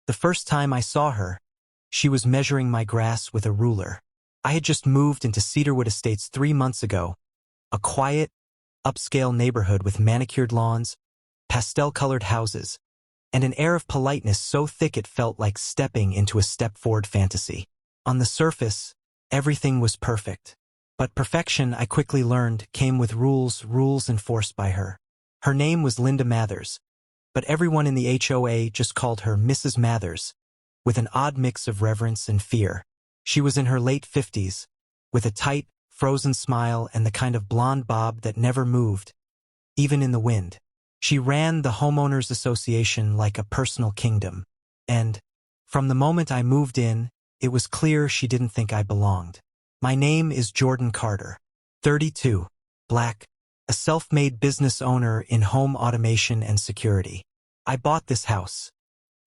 The first time I saw her, she was measuring my grass with a ruler. I had just moved into Cedarwood Estates 3 months ago, a quiet, upscale neighborhood with manicured lawns, pastel-colored houses, and an air of politeness so thick it felt like stepping into a step-forward fantasy. On the surface, everything was perfect. But perfection, I quickly learned, came with rules enforced by her. Her name was Linda Mathers, but everyone in the HOA just called her Mrs. Mathers, with an odd mix of reverence and fear. She was in her late 50s, with a tight, frozen smile and the kind of blonde bob that never moved, even in the wind. She ran the Homeowners Association like a personal kingdom, and, from the moment I moved in, it was clear she didn't think I belonged. My name is Jordan Carter, 32, black, a self-made business owner in home automation and security. I bought this house,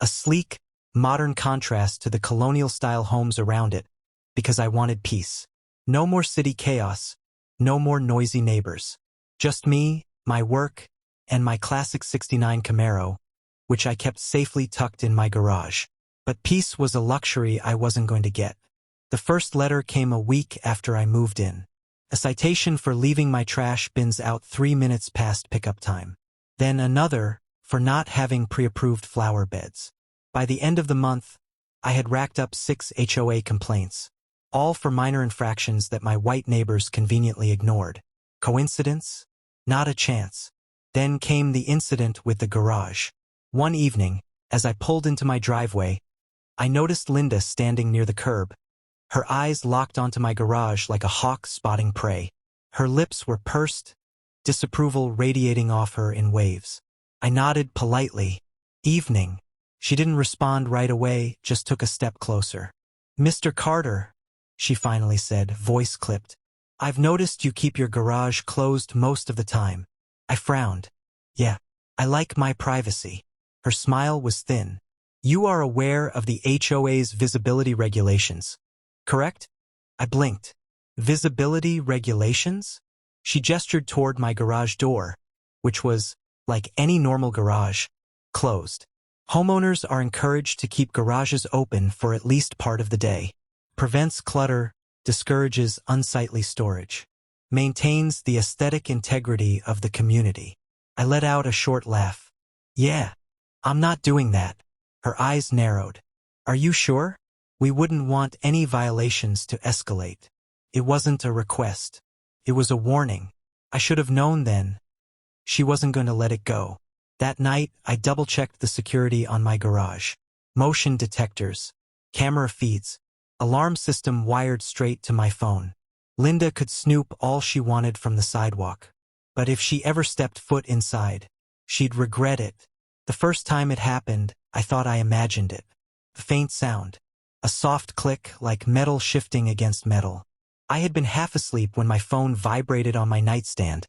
a sleek, modern contrast to the colonial-style homes around it, because I wanted peace. No more city chaos, no more noisy neighbors. Just me, my work, and my classic '69 Camaro, which I kept safely tucked in my garage. But peace was a luxury I wasn't going to get. The first letter came a week after I moved in. A citation for leaving my trash bins out 3 minutes past pickup time. Then another for not having pre-approved flower beds. By the end of the month, I had racked up 6 HOA complaints, all for minor infractions that my white neighbors conveniently ignored. Coincidence? Not a chance. Then came the incident with the garage. One evening, as I pulled into my driveway, I noticed Linda standing near the curb. Her eyes locked onto my garage like a hawk spotting prey. Her lips were pursed, disapproval radiating off her in waves. I nodded politely. Evening. She didn't respond right away, just took a step closer. "Mr. Carter," she finally said, voice clipped, "I've noticed you keep your garage closed most of the time." I frowned. "Yeah, I like my privacy." Her smile was thin. "You are aware of the HOA's visibility regulations, correct?" I blinked. Visibility regulations? She gestured toward my garage door, which was, like any normal garage, closed. Homeowners are encouraged to keep garages open for at least part of the day. Prevents clutter, discourages unsightly storage. Maintains the aesthetic integrity of the community. I let out a short laugh. "Yeah, I'm not doing that." Her eyes narrowed. "Are you sure? We wouldn't want any violations to escalate." It wasn't a request. It was a warning. I should have known then. She wasn't going to let it go. That night, I double-checked the security on my garage. Motion detectors, camera feeds, alarm system wired straight to my phone. Linda could snoop all she wanted from the sidewalk. But if she ever stepped foot inside, she'd regret it. The first time it happened, I thought I imagined it. A faint sound. A soft click like metal shifting against metal. I had been half asleep when my phone vibrated on my nightstand.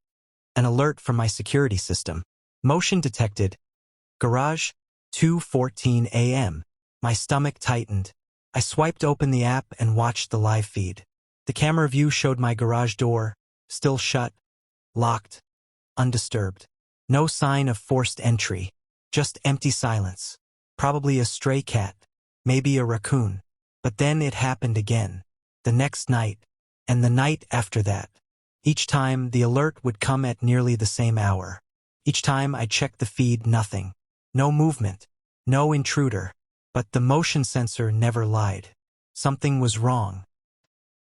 An alert from my security system. Motion detected. Garage, 2:14 a.m. My stomach tightened. I swiped open the app and watched the live feed. The camera view showed my garage door, still shut, locked, undisturbed. No sign of forced entry, just empty silence. Probably a stray cat, maybe a raccoon. But then it happened again. The next night, and the night after that. Each time, the alert would come at nearly the same hour. Each time I checked the feed, nothing. No movement, no intruder. But the motion sensor never lied. Something was wrong.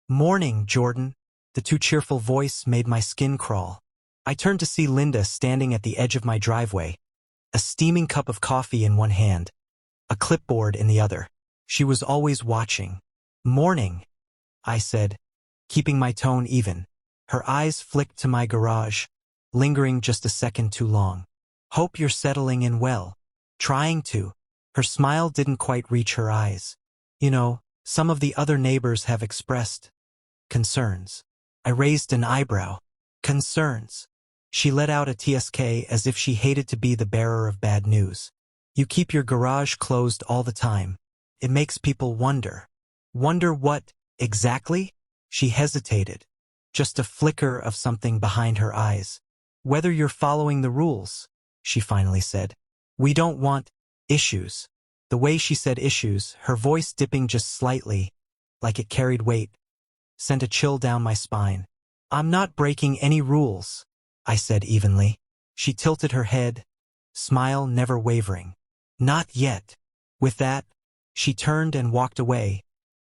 "Morning, Jordan." The too cheerful voice made my skin crawl. I turned to see Linda standing at the edge of my driveway, a steaming cup of coffee in one hand, a clipboard in the other. She was always watching. "Morning," I said, keeping my tone even. Her eyes flicked to my garage, lingering just a second too long. "Hope you're settling in well." "Trying to." Her smile didn't quite reach her eyes. "You know, some of the other neighbors have expressed concerns." I raised an eyebrow. "Concerns?" She let out a TSK as if she hated to be the bearer of bad news. "You keep your garage closed all the time. It makes people wonder." "Wonder what, exactly?" She hesitated. Just a flicker of something behind her eyes. "Whether you're following the rules," she finally said. "We don't want issues." The way she said issues, her voice dipping just slightly, like it carried weight, sent a chill down my spine. "I'm not breaking any rules," I said evenly. She tilted her head, smile never wavering. "Not yet." With that, she turned and walked away,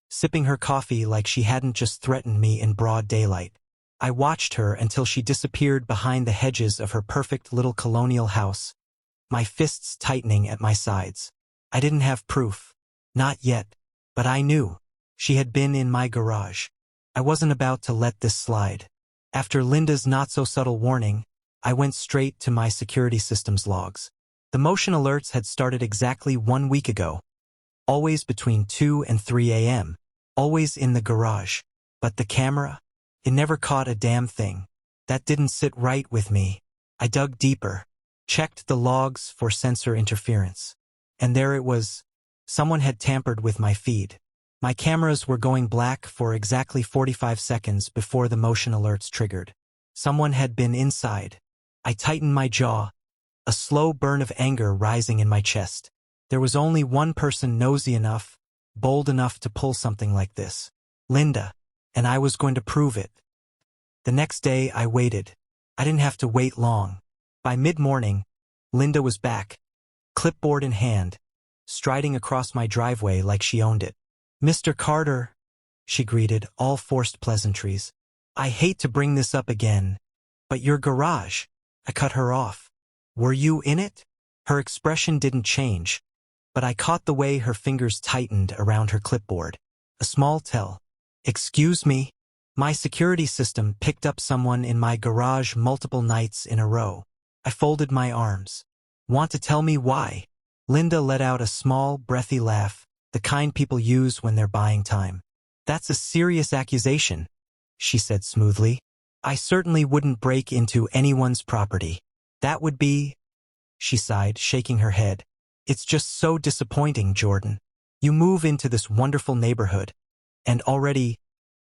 sipping her coffee like she hadn't just threatened me in broad daylight. I watched her until she disappeared behind the hedges of her perfect little colonial house, my fists tightening at my sides. I didn't have proof. Not yet. But I knew. She had been in my garage. I wasn't about to let this slide. After Linda's not-so-subtle warning, I went straight to my security systems logs. The motion alerts had started exactly 1 week ago, always between 2 and 3 a.m., always in the garage. But the camera? It never caught a damn thing. That didn't sit right with me. I dug deeper, checked the logs for sensor interference. And there it was. Someone had tampered with my feed. My cameras were going black for exactly 45 seconds before the motion alerts triggered. Someone had been inside. I tightened my jaw, a slow burn of anger rising in my chest. There was only one person nosy enough, bold enough to pull something like this. Linda. And I was going to prove it. The next day I waited. I didn't have to wait long. By mid-morning, Linda was back, clipboard in hand, striding across my driveway like she owned it. "Mr. Carter," she greeted, all forced pleasantries. "I hate to bring this up again, but your garage." I cut her off. "Were you in it?" Her expression didn't change, but I caught the way her fingers tightened around her clipboard. A small tell. "Excuse me?" My security system picked up someone in my garage multiple nights in a row. I folded my arms. "Want to tell me why?" Linda let out a small, breathy laugh, the kind people use when they're buying time. "That's a serious accusation," she said smoothly. "I certainly wouldn't break into anyone's property. That would be..." She sighed, shaking her head. "It's just so disappointing, Jordan. You move into this wonderful neighborhood, and already,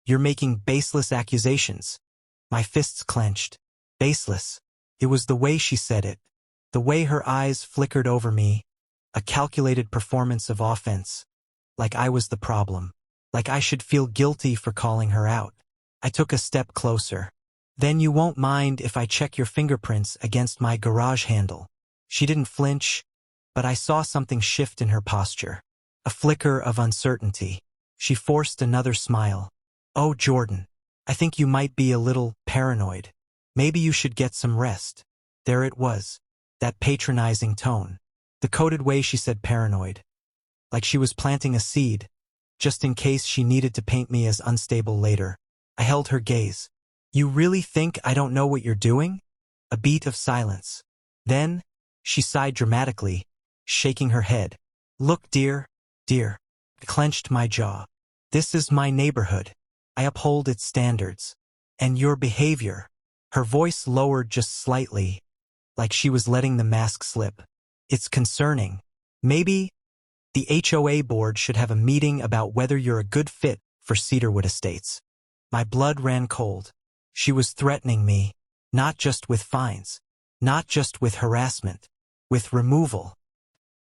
you're making baseless accusations." My fists clenched. Baseless. It was the way she said it, the way her eyes flickered over me, a calculated performance of offense, like I was the problem, like I should feel guilty for calling her out. I took a step closer. "Then you won't mind if I check your fingerprints against my garage handle." She didn't flinch, but I saw something shift in her posture, a flicker of uncertainty. She forced another smile. "Oh, Jordan, I think you might be a little paranoid. Maybe you should get some rest." There it was, that patronizing tone, the coded way she said paranoid, like she was planting a seed, just in case she needed to paint me as unstable later. I held her gaze. "You really think I don't know what you're doing?" A beat of silence. Then, she sighed dramatically, shaking her head. "Look, dear. I clenched my jaw. "This is my neighborhood. I uphold its standards. And your behavior..." Her voice lowered just slightly, like she was letting the mask slip. "It's concerning. Maybe the HOA board should have a meeting about whether you're a good fit for Cedarwood Estates." My blood ran cold. She was threatening me, not just with fines, not just with harassment, with removal.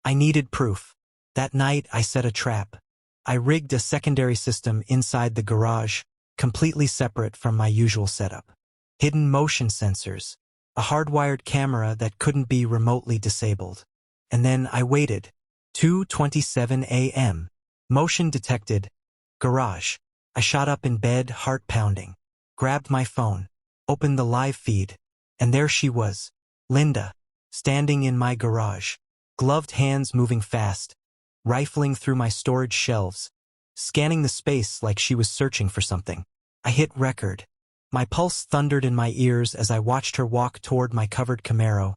I needed proof. That night I set a trap. I rigged a secondary system inside the garage, completely separate from my usual setup. Hidden motion sensors, a hardwired camera that couldn't be remotely disabled. And then I waited. 2:27 a.m. Motion detected. Garage. I shot up in bed, heart pounding. Grabbed my phone. Opened the live feed. And there she was. Linda. Standing in my garage. Gloved hands moving fast. Rifling through my storage shelves. Scanning the space like she was searching for something. I hit record. My pulse thundered in my ears as I watched her walk toward my covered Camaro,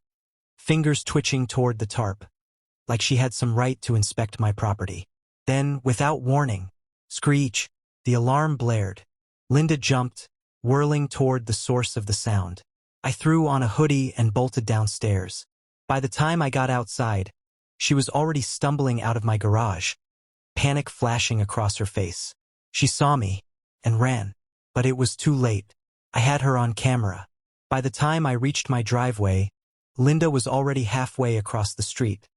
fingers twitching toward the tarp, like she had some right to inspect my property. Then, without warning, screech, the alarm blared. Linda jumped, whirling toward the source of the sound. I threw on a hoodie and bolted downstairs. By the time I got outside, she was already stumbling out of my garage, panic flashing across her face. She saw me and ran, but it was too late. I had her on camera. By the time I reached my driveway, Linda was already halfway across the street,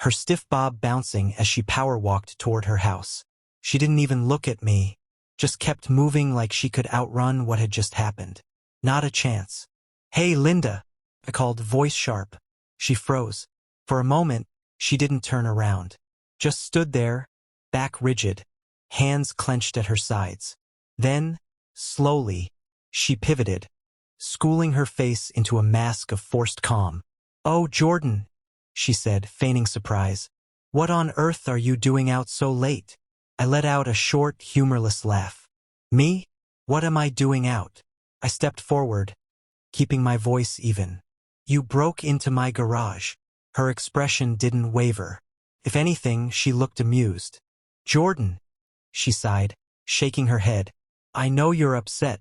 her stiff bob bouncing as she power-walked toward her house. She didn't even look at me, just kept moving like she could outrun what had just happened. Not a chance. "Hey, Linda," I called, voice sharp. She froze. For a moment, she didn't turn around. Just stood there, back rigid, hands clenched at her sides. Then, slowly, she pivoted, schooling her face into a mask of forced calm. "Oh, Jordan," she said, feigning surprise. "What on earth are you doing out so late?" I let out a short, humorless laugh. "Me? What am I doing out?" I stepped forward, keeping my voice even. "You broke into my garage." Her expression didn't waver. If anything, she looked amused. "Jordan," she sighed, shaking her head. "I know you're upset,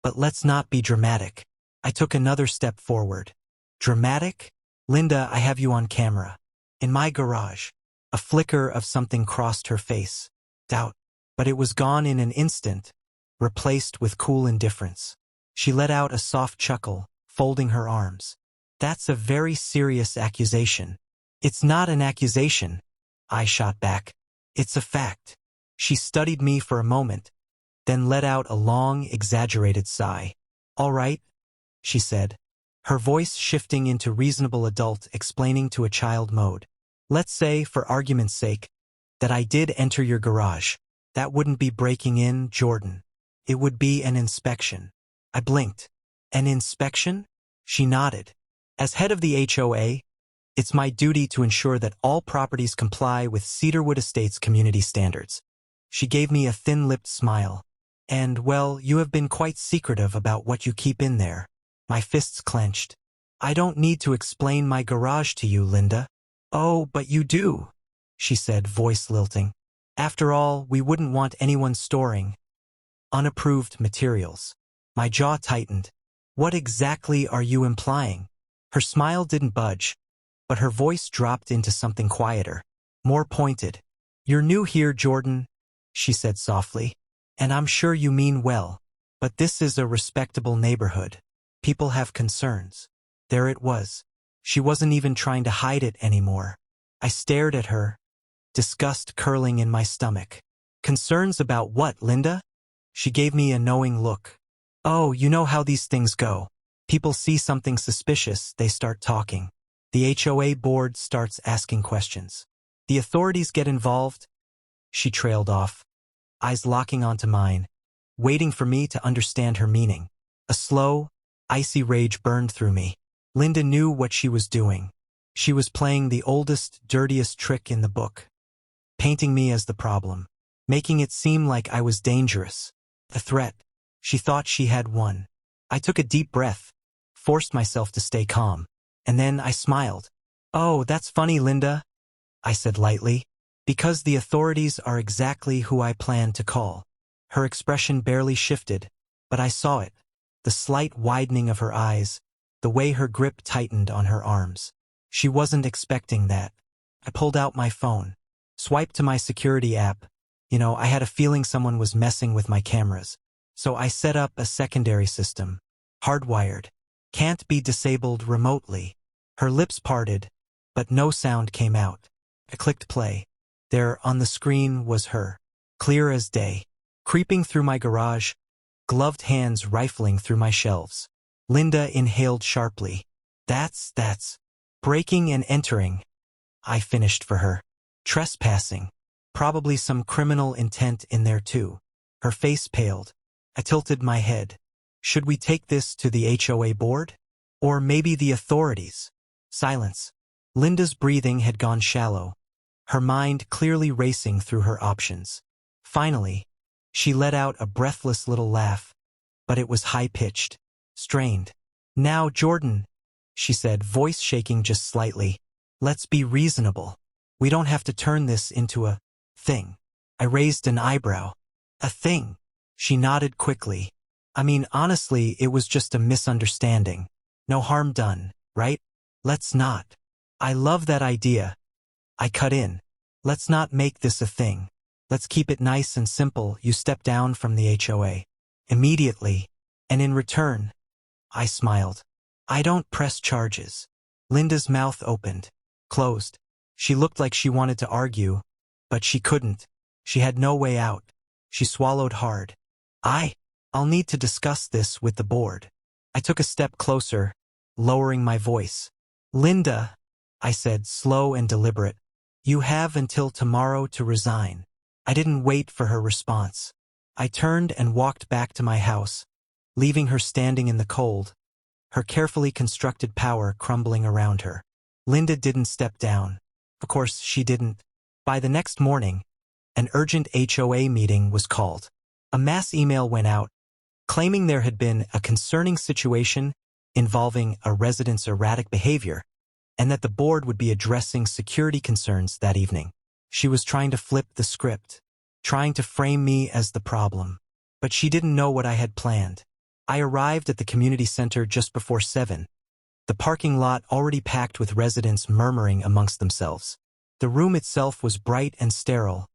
but let's not be dramatic." I took another step forward. "Dramatic? Linda, I have you on camera. In my garage." A flicker of something crossed her face. Doubt. But it was gone in an instant, replaced with cool indifference. She let out a soft chuckle, folding her arms. "That's a very serious accusation." "It's not an accusation," I shot back. "It's a fact." She studied me for a moment, then let out a long, exaggerated sigh. "All right," she said, her voice shifting into reasonable adult explaining to a child mode. "Let's say, for argument's sake, that I did enter your garage. That wouldn't be breaking in, Jordan. It would be an inspection." I blinked. "An inspection?" She nodded. "As head of the HOA, it's my duty to ensure that all properties comply with Cedarwood Estates community standards." She gave me a thin-lipped smile. "And, well, you have been quite secretive about what you keep in there." My fists clenched. "I don't need to explain my garage to you, Linda." "Oh, but you do," she said, voice lilting. "After all, we wouldn't want anyone storing unapproved materials." My jaw tightened. "What exactly are you implying?" Her smile didn't budge, but her voice dropped into something quieter, more pointed. "You're new here, Jordan," she said softly, "and I'm sure you mean well, but this is a respectable neighborhood. People have concerns." There it was. She wasn't even trying to hide it anymore. I stared at her, disgust curling in my stomach. "Concerns about what, Linda?" She gave me a knowing look. "Oh, you know how these things go. People see something suspicious, they start talking. The HOA board starts asking questions. The authorities get involved." She trailed off, eyes locking onto mine, waiting for me to understand her meaning. A slow, icy rage burned through me. Linda knew what she was doing. She was playing the oldest, dirtiest trick in the book, painting me as the problem, making it seem like I was dangerous, a threat. She thought she had won. I took a deep breath, forced myself to stay calm, and then I smiled. "Oh, that's funny, Linda," I said lightly, "because the authorities are exactly who I plan to call." Her expression barely shifted, but I saw it, the slight widening of her eyes, the way her grip tightened on her arms. She wasn't expecting that. I pulled out my phone, swiped to my security app. I had a feeling someone was messing with my cameras. So I set up a secondary system, hardwired, can't be disabled remotely. Her lips parted, but no sound came out. I clicked play. There on the screen was her, clear as day, creeping through my garage, gloved hands rifling through my shelves. Linda inhaled sharply. That's breaking and entering," I finished for her. "Trespassing. Probably some criminal intent in there too." Her face paled. I tilted my head. Should we take this to the HOA board? Or maybe the authorities? Silence. Linda's breathing had gone shallow, her mind clearly racing through her options. Finally, she let out a breathless little laugh, but it was high-pitched, strained. "Now, Jordan," she said, voice shaking just slightly, "let's be reasonable. We don't have to turn this into a thing." I raised an eyebrow. "A thing?" She nodded quickly. "I mean, honestly, it was just a misunderstanding. No harm done, right? Let's not." "I love that idea," I cut in. "Let's not make this a thing. Let's keep it nice and simple. You step down from the HOA immediately, and in return," I smiled, "I don't press charges." Linda's mouth opened, closed. She looked like she wanted to argue, but she couldn't. She had no way out. She swallowed hard. I'll need to discuss this with the board. I took a step closer, lowering my voice. Linda, I said, slow and deliberate, you have until tomorrow to resign. I didn't wait for her response. I turned and walked back to my house, leaving her standing in the cold, her carefully constructed power crumbling around her. Linda didn't step down. Of course, she didn't. By the next morning, an urgent HOA meeting was called. A mass email went out, claiming there had been a concerning situation involving a resident's erratic behavior, and that the board would be addressing security concerns that evening. She was trying to flip the script, trying to frame me as the problem. But she didn't know what I had planned. I arrived at the community center just before 7, the parking lot already packed with residents murmuring amongst themselves. The room itself was bright and sterile,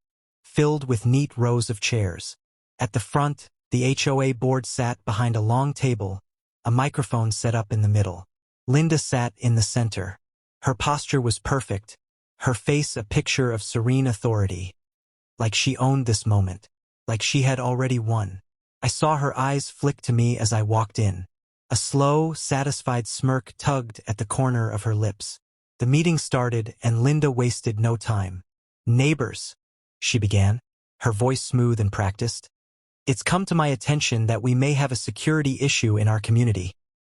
filled with neat rows of chairs. At the front, the HOA board sat behind a long table, a microphone set up in the middle. Linda sat in the center. Her posture was perfect, her face a picture of serene authority. Like she owned this moment, like she had already won. I saw her eyes flick to me as I walked in. A slow, satisfied smirk tugged at the corner of her lips. The meeting started and Linda wasted no time. Neighbors, she began, her voice smooth and practiced. It's come to my attention that we may have a security issue in our community.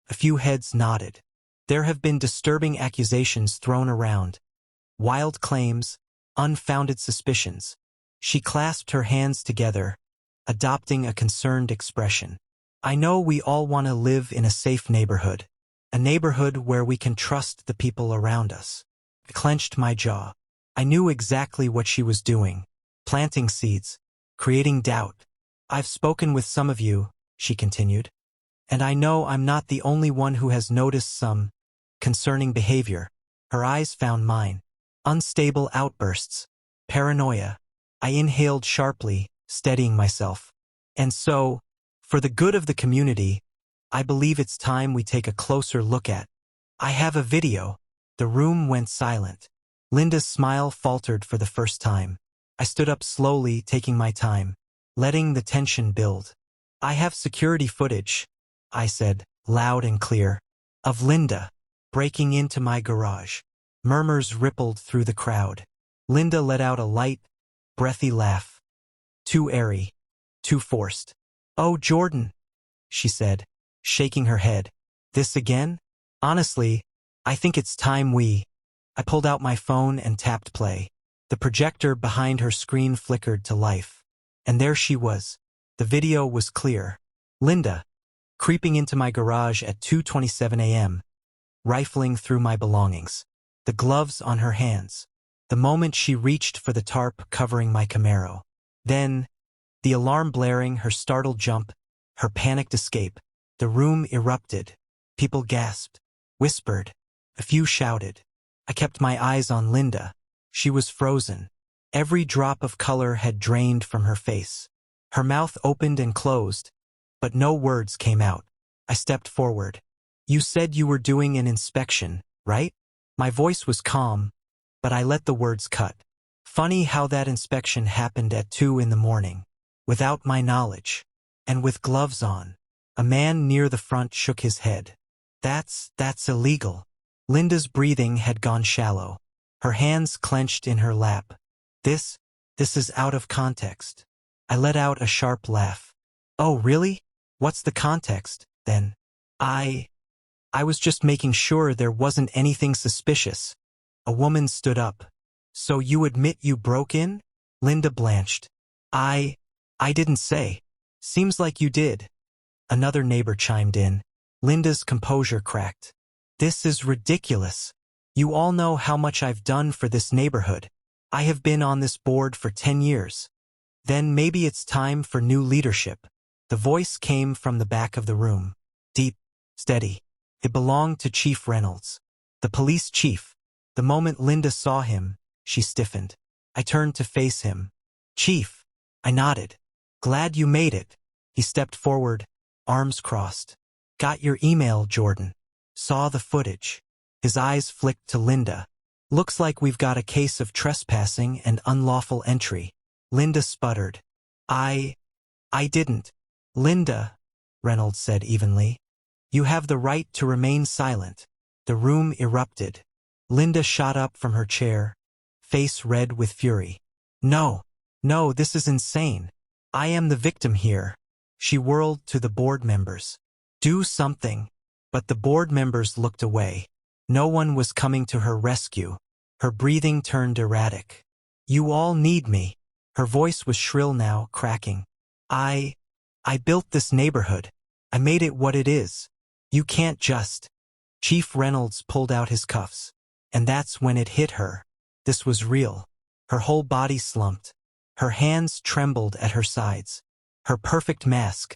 A few heads nodded. There have been disturbing accusations thrown around. Wild claims, unfounded suspicions. She clasped her hands together, adopting a concerned expression. I know we all want to live in a safe neighborhood, a neighborhood where we can trust the people around us. I clenched my jaw. I knew exactly what she was doing, planting seeds, creating doubt. I've spoken with some of you, she continued, and I know I'm not the only one who has noticed some concerning behavior. Her eyes found mine. Unstable outbursts, paranoia. I inhaled sharply, steadying myself. And so, for the good of the community, I believe it's time we take a closer look at. I have a video. The room went silent. Linda's smile faltered for the first time. I stood up slowly, taking my time, letting the tension build. I have security footage, I said, loud and clear, of Linda breaking into my garage. Murmurs rippled through the crowd. Linda let out a light, breathy laugh. Too airy, too forced. Oh, Jordan, she said, shaking her head. This again? Honestly, I think it's time I pulled out my phone and tapped play. The projector behind her screen flickered to life. And there she was. The video was clear. Linda, creeping into my garage at 2:27 a.m., rifling through my belongings. The gloves on her hands. The moment she reached for the tarp covering my Camaro. Then, the alarm blaring, her startled jump, her panicked escape. The room erupted. People gasped, whispered. A few shouted. I kept my eyes on Linda. She was frozen. Every drop of color had drained from her face. Her mouth opened and closed, but no words came out. I stepped forward. You said you were doing an inspection, right? My voice was calm, but I let the words cut. Funny how that inspection happened at 2 in the morning, without my knowledge, and with gloves on. A man near the front shook his head. That's illegal. Linda's breathing had gone shallow. Her hands clenched in her lap. This is out of context. I let out a sharp laugh. Oh, really? What's the context, then? I was just making sure there wasn't anything suspicious. A woman stood up. So you admit you broke in? Linda blanched. I didn't say. Seems like you did. Another neighbor chimed in. Linda's composure cracked. This is ridiculous. You all know how much I've done for this neighborhood. I have been on this board for 10 years. Then maybe it's time for new leadership. The voice came from the back of the room. Deep, steady. It belonged to Chief Reynolds, the police chief. The moment Linda saw him, she stiffened. I turned to face him. Chief, I nodded. Glad you made it. He stepped forward, arms crossed. Got your email, Jordan. Saw the footage. His eyes flicked to Linda. Looks like we've got a case of trespassing and unlawful entry. Linda sputtered. I didn't. Linda, Reynolds said evenly. You have the right to remain silent. The room erupted. Linda shot up from her chair, face red with fury. No, this is insane. I am the victim here. She whirled to the board members. Do something. But the board members looked away. No one was coming to her rescue. Her breathing turned erratic. You all need me. Her voice was shrill now, cracking. I built this neighborhood. I made it what it is. You can't just. Chief Reynolds pulled out his cuffs. And that's when it hit her. This was real. Her whole body slumped. Her hands trembled at her sides. Her perfect mask,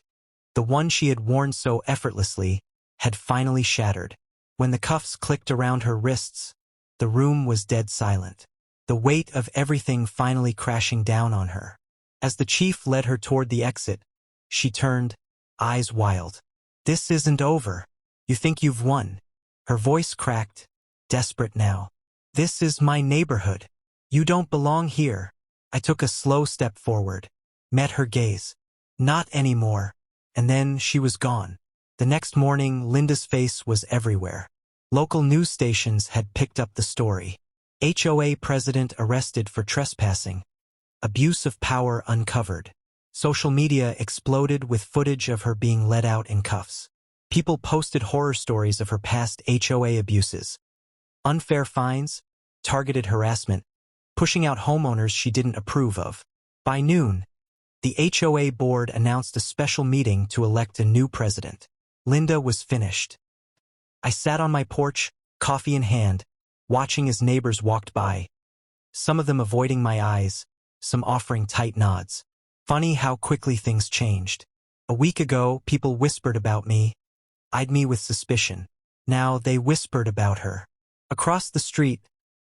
the one she had worn so effortlessly, had finally shattered. When the cuffs clicked around her wrists, the room was dead silent. The weight of everything finally crashing down on her. As the chief led her toward the exit, she turned, eyes wild. This isn't over. You think you've won? Her voice cracked, desperate now. This is my neighborhood. You don't belong here. I took a slow step forward, met her gaze. Not anymore. And then she was gone. The next morning, Linda's face was everywhere. Local news stations had picked up the story. HOA president arrested for trespassing. Abuse of power uncovered. Social media exploded with footage of her being let out in cuffs. People posted horror stories of her past HOA abuses. Unfair fines, targeted harassment, pushing out homeowners she didn't approve of. By noon, the HOA board announced a special meeting to elect a new president. Linda was finished. I sat on my porch, coffee in hand, watching as neighbors walked by. Some of them avoiding my eyes, some offering tight nods. Funny how quickly things changed. A week ago, people whispered about me, eyed me with suspicion. Now they whispered about her. Across the street,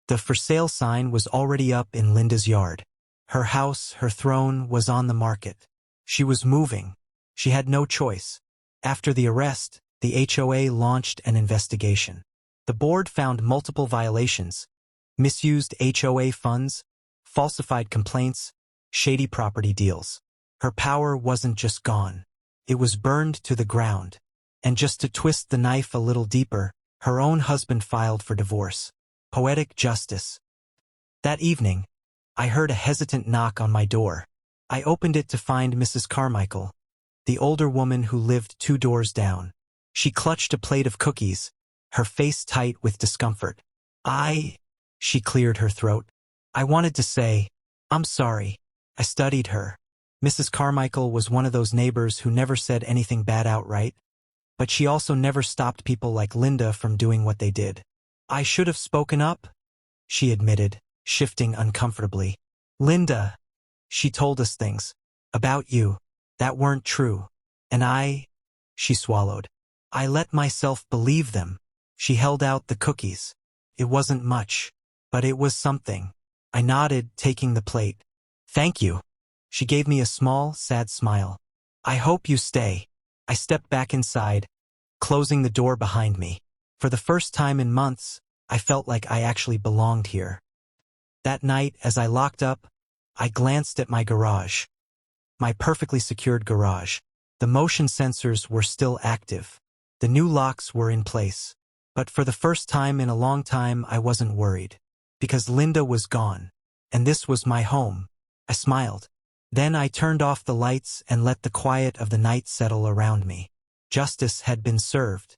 the for sale sign was already up in Linda's yard. Her house, her throne, was on the market. She was moving. She had no choice. After the arrest, the HOA launched an investigation. The board found multiple violations: misused HOA funds, falsified complaints, shady property deals. Her power wasn't just gone. It was burned to the ground. And just to twist the knife a little deeper, her own husband filed for divorce. Poetic justice. That evening, I heard a hesitant knock on my door. I opened it to find Mrs. Carmichael, the older woman who lived 2 doors down. She clutched a plate of cookies, her face tight with discomfort. She cleared her throat. I wanted to say, I'm sorry. I studied her. Mrs. Carmichael was one of those neighbors who never said anything bad outright, but she also never stopped people like Linda from doing what they did. I should have spoken up, she admitted, shifting uncomfortably. Linda, she told us things about you that weren't true. And she swallowed. I let myself believe them. She held out the cookies. It wasn't much, but it was something. I nodded, taking the plate. Thank you. She gave me a small, sad smile. I hope you stay. I stepped back inside, closing the door behind me. For the first time in months, I felt like I actually belonged here. That night, as I locked up, I glanced at my garage. My perfectly secured garage. The motion sensors were still active. The new locks were in place. But for the first time in a long time, I wasn't worried. Because Linda was gone. And this was my home. I smiled. Then I turned off the lights and let the quiet of the night settle around me. Justice had been served.